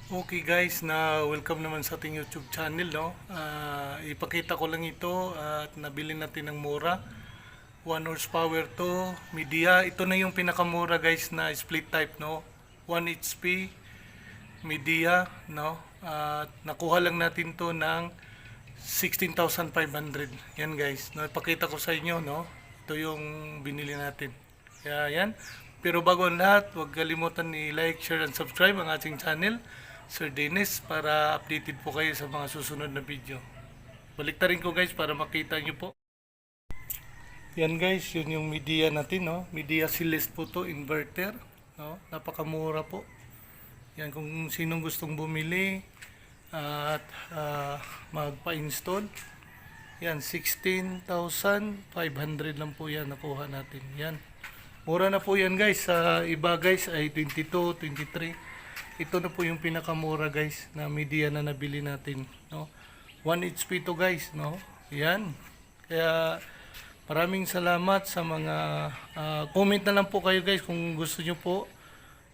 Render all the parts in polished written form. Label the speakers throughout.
Speaker 1: Okay guys, na welcome naman sa ating YouTube channel, no. Ipakita ko lang ito at nabili natin ng mura. 1 horsepower to, media. Ito na yung pinakamura guys na split type, no. 1 HP media, no. At nakuha lang natin to ng 16,500. Yan guys. No, ipakita ko sa inyo, no. Ito yung binili natin. Kaya yan. Pero bago ang lahat, huwag kalimutan i-like, share, and subscribe ang ating channel, Sir Dennis, para updated po kayo sa mga susunod na video. Baliktarin ko guys para makita nyo po. Yan guys, yun yung media natin, no. Media Celeste po to, inverter, no. Napakamura po. Yan, kung sinong gustong bumili at magpa-install. Yan, 16,500 lang po yan nakuha natin. Yan. Mura na po yan guys. Sa iba guys ay 22, 23. Ito na po yung pinakamura guys na media na nabili natin, no. 1 HP to guys, no. Yan. Kaya maraming salamat sa mga comment na lang po kayo guys kung gusto nyo po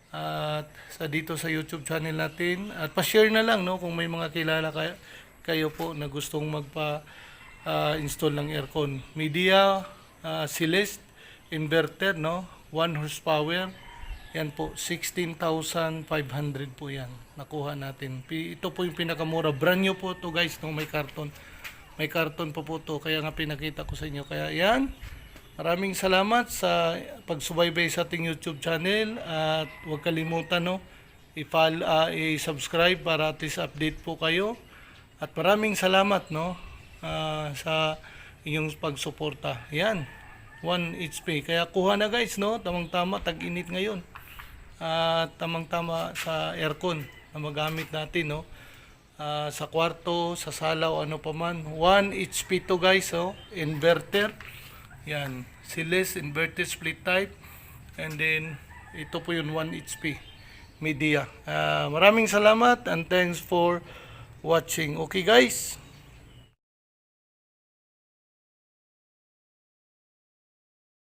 Speaker 1: at sa dito sa YouTube channel natin, at pa-share na lang, no, kung may mga kilala kayo po na gustong magpa install ng aircon. Media Celeste inverter, no, 1 horsepower. Yan po, 16,500 po yan. Nakuha natin. Ito po yung pinakamura. Brand new po to guys, no, may karton. May karton po to, kaya nga pinakita ko sa inyo. Kaya yan, maraming salamat sa pagsubaybay sa ating YouTube channel. At huwag kalimutan, no, i-subscribe para at least update po kayo. At maraming salamat, no, sa inyong pagsuporta. Yan, 1 HP. Kaya kuha na guys, no, tamang-tama, tag-init ngayon. Tamang-tama sa aircon na magamit natin, no, sa kwarto, sa sala o ano pa man. 1 HP to guys, oh, inverter. Yan, Celeste inverter split type. And then ito po yung 1 HP media. Maraming salamat and thanks for watching. Okay guys.